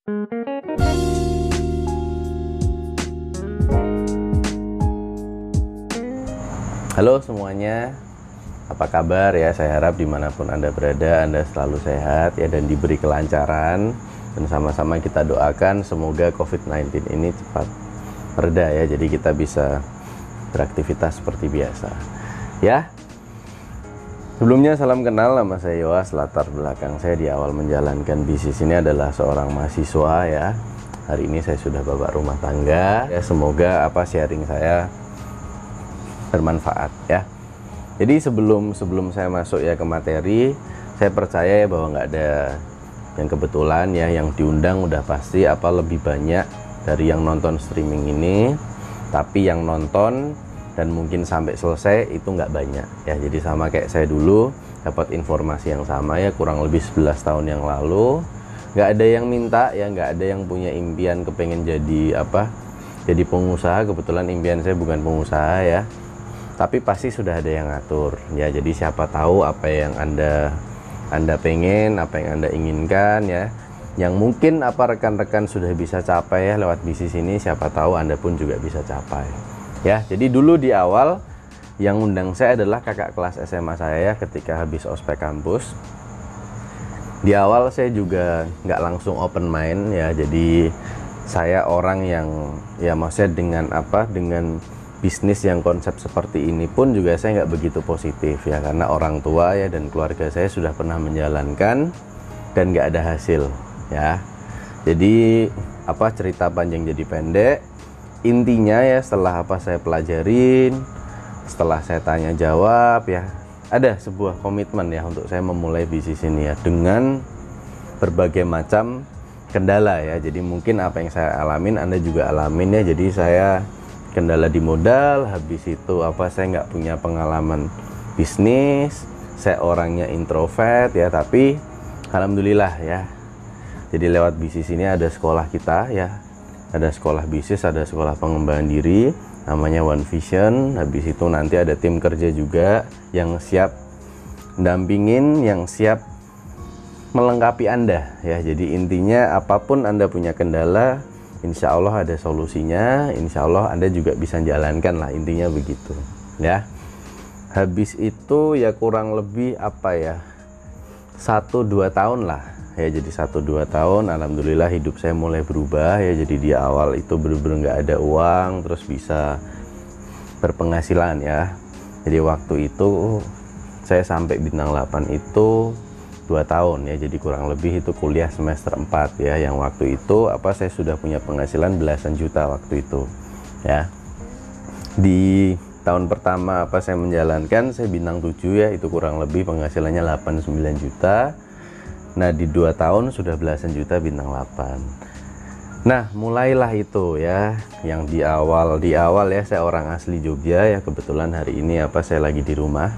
Halo semuanya, apa kabar ya? Saya harap dimanapun Anda berada, Anda selalu sehat ya dan diberi kelancaran. Dan sama-sama kita doakan semoga COVID-19 ini cepat reda ya, jadi kita bisa beraktivitas seperti biasa ya. Sebelumnya salam kenal, nama saya Yowas. Latar belakang saya di awal menjalankan bisnis ini adalah seorang mahasiswa ya. Hari ini saya sudah bapak rumah tangga ya. Semoga sharing saya bermanfaat ya. Jadi sebelum saya masuk ya ke materi, saya percaya ya bahwa nggak ada yang kebetulan ya, yang diundang udah pasti lebih banyak dari yang nonton streaming ini, tapi yang nonton dan mungkin sampai selesai itu nggak banyak ya. Jadi sama kayak saya dulu dapat informasi yang sama ya, kurang lebih 11 tahun yang lalu. Nggak ada yang minta ya, nggak ada yang punya impian kepengen jadi jadi pengusaha. Kebetulan impian saya bukan pengusaha ya, tapi pasti sudah ada yang ngatur ya. Jadi siapa tahu apa yang anda pengen, apa yang Anda inginkan ya, yang mungkin rekan-rekan sudah bisa capai ya lewat bisnis ini, siapa tahu Anda pun juga bisa capai ya. Jadi dulu di awal yang undang saya adalah kakak kelas SMA saya ya, ketika habis ospek kampus. Di awal saya juga nggak langsung open mind ya, jadi saya orang yang ya maksudnya dengan bisnis yang konsep seperti ini pun juga saya nggak begitu positif ya, karena orang tua ya dan keluarga saya sudah pernah menjalankan dan nggak ada hasil ya. Jadi cerita panjang jadi pendek, intinya ya setelah saya pelajarin, setelah saya tanya jawab ya, ada sebuah komitmen ya untuk saya memulai bisnis ini ya, dengan berbagai macam kendala ya. Jadi mungkin apa yang saya alamin Anda juga alamin ya. Jadi saya kendala di modal, habis itu saya nggak punya pengalaman bisnis, saya orangnya introvert ya, tapi alhamdulillah ya. Jadi lewat bisnis ini ada sekolah kita ya, ada sekolah bisnis, ada sekolah pengembangan diri, namanya One Vision. Habis itu nanti ada tim kerja juga yang siap dampingin, yang siap melengkapi Anda ya. Jadi intinya apapun Anda punya kendala, insya Allah ada solusinya, insya Allah Anda juga bisa jalankan lah, intinya begitu ya. Habis itu ya kurang lebih 1-2 tahun lah ya. Jadi 1-2 tahun alhamdulillah hidup saya mulai berubah ya. Jadi di awal itu bener-bener nggak ada uang, terus bisa berpenghasilan ya. Jadi waktu itu saya sampai bintang 8 itu 2 tahun ya. Jadi kurang lebih itu kuliah semester 4 ya, yang waktu itu saya sudah punya penghasilan belasan juta waktu itu ya. Di tahun pertama saya menjalankan, saya bintang 7 ya, itu kurang lebih penghasilannya 8-9 juta. Nah di 2 tahun sudah belasan juta bintang 8. Nah mulailah itu ya, yang di awal ya, saya orang asli Jogja ya, kebetulan hari ini saya lagi di rumah.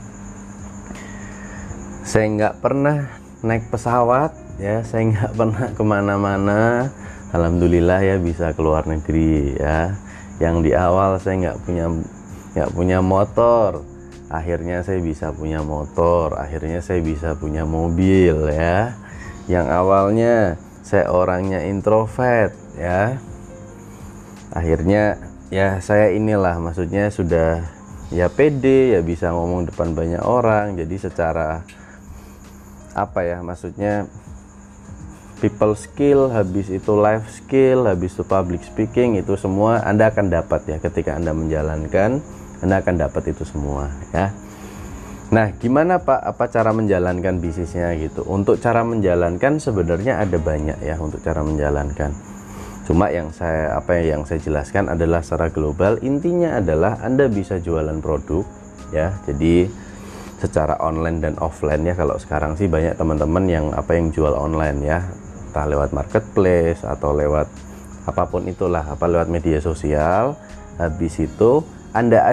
Saya nggak pernah naik pesawat ya, saya nggak pernah kemana-mana. Alhamdulillah ya bisa keluar negeri ya. Yang di awal saya nggak punya motor, akhirnya saya bisa punya motor, akhirnya saya bisa punya mobil ya. Yang awalnya saya orangnya introvert ya, akhirnya ya saya maksudnya sudah ya pede ya, bisa ngomong depan banyak orang. Jadi secara maksudnya people skill, habis itu life skill, habis itu public speaking, itu semua Anda akan dapat ya ketika Anda menjalankan. Anda akan dapat itu semua ya. Nah gimana Pak, cara menjalankan bisnisnya gitu? Untuk cara menjalankan sebenarnya ada banyak ya untuk cara menjalankan. Cuma yang saya jelaskan adalah secara global. Intinya adalah Anda bisa jualan produk ya. Jadi secara online dan offline ya. Kalau sekarang sih banyak teman-teman yang jual online ya, entah lewat marketplace atau lewat apapun itulah, lewat media sosial. Habis itu Anda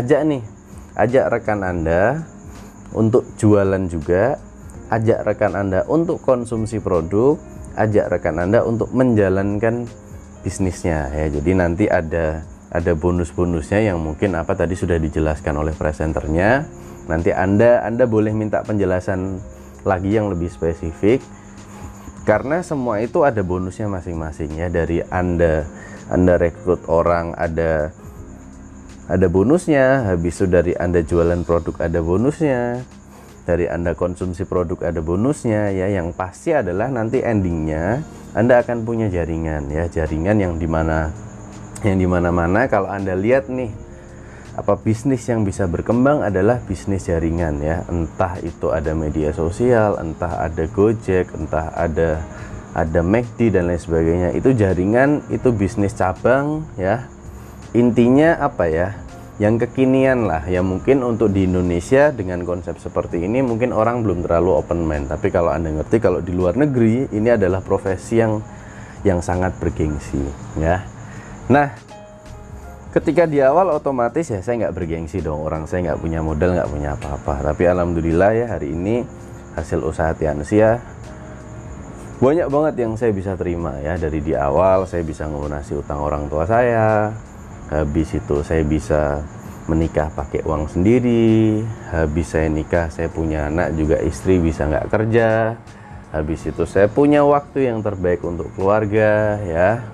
ajak rekan Anda untuk jualan juga, ajak rekan Anda untuk konsumsi produk, ajak rekan Anda untuk menjalankan bisnisnya ya. Jadi nanti ada bonus-bonusnya yang mungkin tadi sudah dijelaskan oleh presenternya. Nanti Anda boleh minta penjelasan lagi yang lebih spesifik Karena semua itu ada bonusnya masing-masing ya. Dari Anda rekrut orang ada bonusnya, habis itu dari Anda jualan produk ada bonusnya, dari Anda konsumsi produk ada bonusnya ya. Yang pasti adalah nanti endingnya Anda akan punya jaringan ya, jaringan yang dimana-mana. Kalau Anda lihat nih, bisnis yang bisa berkembang adalah bisnis jaringan ya. Entah itu ada media sosial, entah ada Gojek, entah ada McD dan lain sebagainya. Itu jaringan, itu bisnis cabang ya. Intinya apa ya, yang kekinian lah ya. Mungkin untuk di Indonesia dengan konsep seperti ini mungkin orang belum terlalu open mind, tapi kalau Anda ngerti, kalau di luar negeri ini adalah profesi yang sangat bergengsi ya. Nah, ketika di awal otomatis ya saya nggak bergengsi dong, orang saya nggak punya modal, nggak punya apa-apa. Tapi alhamdulillah ya, hari ini hasil usaha Tianxi ya banyak banget yang saya bisa terima ya. Dari di awal saya bisa ngelunasi utang orang tua saya, habis itu saya bisa menikah pakai uang sendiri, habis saya nikah saya punya anak juga, istri bisa nggak kerja, habis itu saya punya waktu yang terbaik untuk keluarga ya.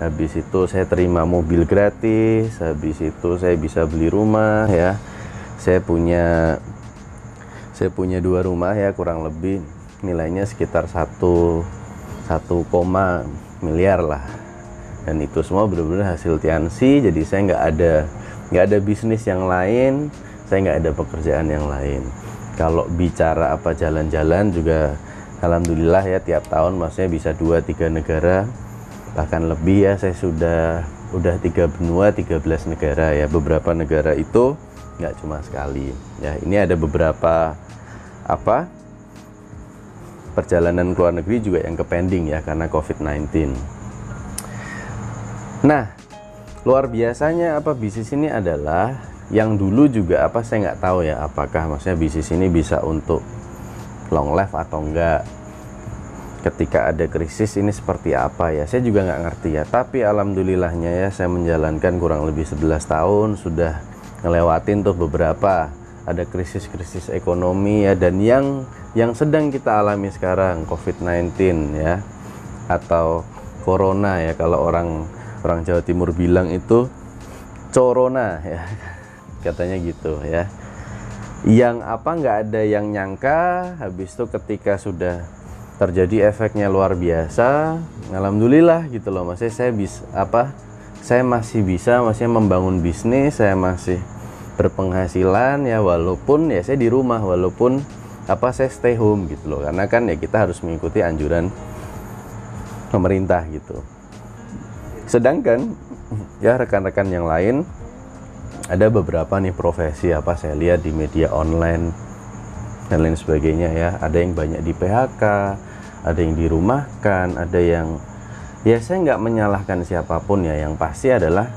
Habis itu saya terima mobil gratis, habis itu saya bisa beli rumah ya. Saya punya 2 rumah ya, kurang lebih nilainya sekitar 1 miliar lah. Dan itu semua benar-benar hasil Tianxi. Jadi saya nggak ada bisnis yang lain, saya nggak ada pekerjaan yang lain. Kalau bicara jalan-jalan juga alhamdulillah ya, tiap tahun maksudnya bisa 2-3 negara, bahkan lebih ya. Saya udah 3 benua, 13 negara ya. Beberapa negara itu nggak cuma sekali ya. Ini ada beberapa perjalanan ke luar negeri juga yang pending ya karena COVID-19. Nah, luar biasanya bisnis ini adalah yang dulu juga saya nggak tahu ya, apakah maksudnya bisnis ini bisa untuk long life atau enggak. Ketika ada krisis ini seperti apa ya, saya juga nggak ngerti ya. Tapi alhamdulillahnya ya, saya menjalankan kurang lebih 11 tahun, sudah ngelewatin tuh beberapa, ada krisis-krisis ekonomi ya. Dan yang sedang kita alami sekarang COVID-19 ya, atau corona ya, kalau orang Jawa Timur bilang itu corona ya, katanya gitu ya. Yang nggak ada yang nyangka, habis itu ketika sudah terjadi efeknya luar biasa, alhamdulillah gitu loh. Maksudnya saya masih bisa membangun bisnis, saya masih berpenghasilan ya, walaupun ya saya di rumah, walaupun saya stay home gitu loh. Karena kan ya kita harus mengikuti anjuran pemerintah gitu. Sedangkan ya rekan-rekan yang lain, ada beberapa nih profesi saya lihat di media online dan lain sebagainya ya. Ada yang banyak di PHK, ada yang dirumahkan, ada yang ya, saya nggak menyalahkan siapapun ya. Yang pasti adalah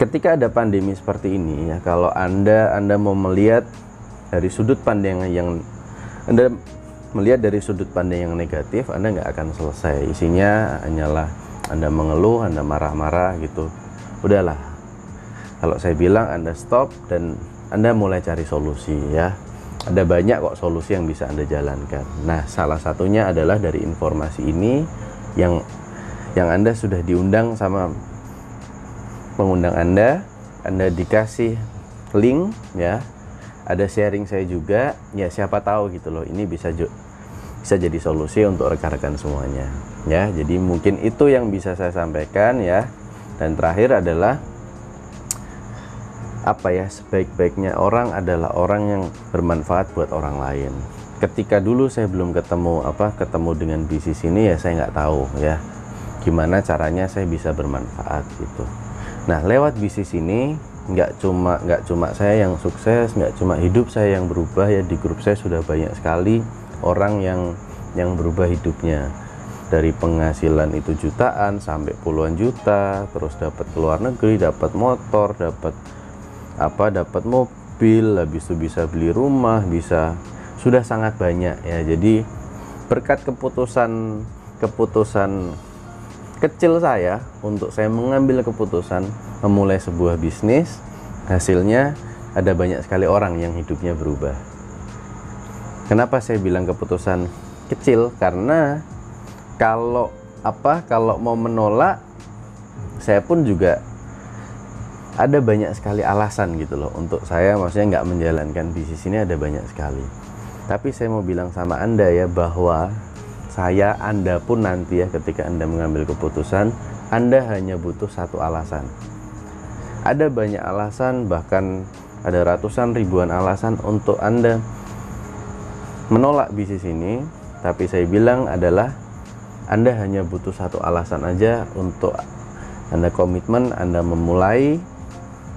ketika ada pandemi seperti ini ya, kalau Anda mau melihat dari sudut pandang yang negatif, Anda nggak akan selesai. Isinya hanyalah Anda mengeluh, Anda marah-marah gitu. Udahlah, kalau saya bilang Anda stop dan Anda mulai cari solusi ya. Ada banyak kok solusi yang bisa Anda jalankan. Nah, salah satunya adalah dari informasi ini yang Anda sudah diundang sama pengundang Anda dikasih link ya. Ada sharing saya juga ya, siapa tahu gitu loh, ini bisa jadi solusi untuk rekan-rekan semuanya ya. Jadi mungkin itu yang bisa saya sampaikan ya. Dan terakhir adalah sebaik-baiknya orang adalah orang yang bermanfaat buat orang lain. Ketika dulu saya belum ketemu dengan bisnis ini ya, saya nggak tahu ya gimana caranya saya bisa bermanfaat gitu. Nah, lewat bisnis ini nggak cuma saya yang sukses, nggak cuma hidup saya yang berubah ya. Di grup saya sudah banyak sekali orang yang berubah hidupnya, dari penghasilan itu jutaan sampai puluhan juta, terus dapat ke luar negeri, dapat motor, dapat mobil, habis itu bisa beli rumah, sudah sangat banyak ya. Jadi berkat keputusan kecil saya untuk saya mengambil keputusan memulai sebuah bisnis, hasilnya ada banyak sekali orang yang hidupnya berubah. Kenapa saya bilang keputusan kecil, karena kalau mau menolak, saya pun juga ada banyak sekali alasan gitu loh untuk saya maksudnya nggak menjalankan bisnis ini, ada banyak sekali. Tapi saya mau bilang sama Anda ya, bahwa Anda pun nanti ya, ketika Anda mengambil keputusan, Anda hanya butuh satu alasan. Ada banyak alasan, bahkan ada ratusan ribuan alasan untuk Anda menolak bisnis ini. Tapi saya bilang adalah Anda hanya butuh satu alasan aja untuk Anda komitmen, Anda memulai,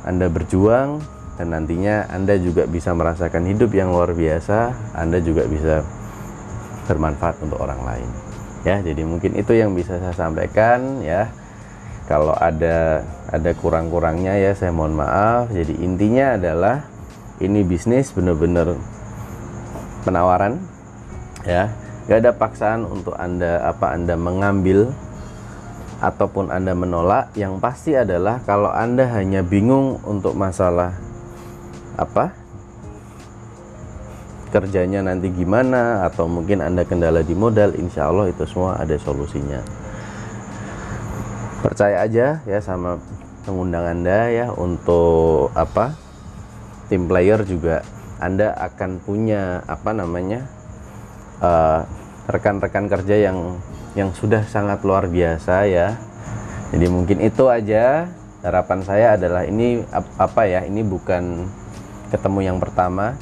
Anda berjuang, dan nantinya Anda juga bisa merasakan hidup yang luar biasa. Anda juga bisa bermanfaat untuk orang lain ya. Jadi mungkin itu yang bisa saya sampaikan ya. Kalau ada kurang-kurangnya ya saya mohon maaf. Jadi intinya adalah ini bisnis benar-benar penawaran ya, gak ada paksaan untuk Anda mengambil ataupun Anda menolak. Yang pasti adalah kalau Anda hanya bingung untuk masalah kerjanya nanti gimana, atau mungkin Anda kendala di modal, insya Allah itu semua ada solusinya. Percaya aja ya sama pengundang Anda ya. Untuk tim player juga Anda akan punya rekan-rekan kerja yang sudah sangat luar biasa ya. Jadi mungkin itu aja. Harapan saya adalah ini ini bukan ketemu yang pertama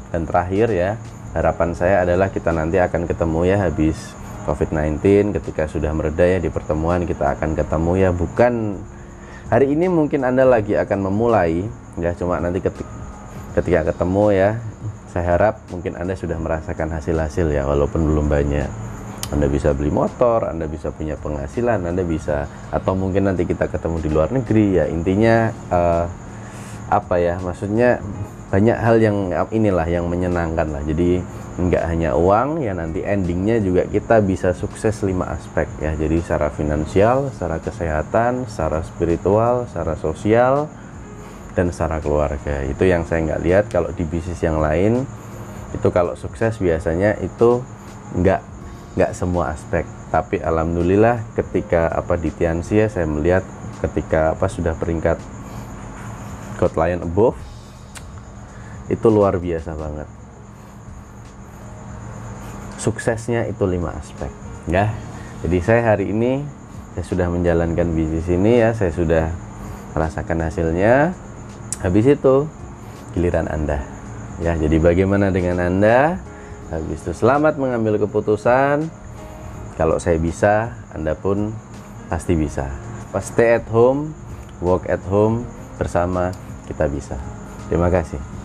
dan terakhir ya. Harapan saya adalah kita nanti akan ketemu ya habis COVID-19, ketika sudah mereda ya, di pertemuan kita akan ketemu ya. Bukan hari ini, mungkin Anda lagi akan memulai ya, cuma nanti ketika ketemu ya, saya harap mungkin Anda sudah merasakan hasil-hasil ya, walaupun belum banyak. Anda bisa beli motor, Anda bisa punya penghasilan, Anda bisa, atau mungkin nanti kita ketemu di luar negeri ya. Intinya maksudnya banyak hal yang yang menyenangkan lah. Jadi nggak hanya uang ya, nanti endingnya juga kita bisa sukses 5 aspek ya. Jadi secara finansial, secara kesehatan, secara spiritual, secara sosial, dan secara keluarga. Itu yang saya nggak lihat kalau di bisnis yang lain. Itu kalau sukses biasanya itu nggak semua aspek. Tapi alhamdulillah ketika di Tianxi ya, saya melihat ketika sudah peringkat God Lion above, itu luar biasa banget. Suksesnya itu 5 aspek ya. Jadi saya hari ini saya sudah menjalankan bisnis ini ya, saya sudah merasakan hasilnya. Habis itu giliran Anda ya. Jadi bagaimana dengan Anda? Habis itu selamat mengambil keputusan. Kalau saya bisa, Anda pun pasti bisa. Stay at home, work at home, bersama kita bisa. Terima kasih.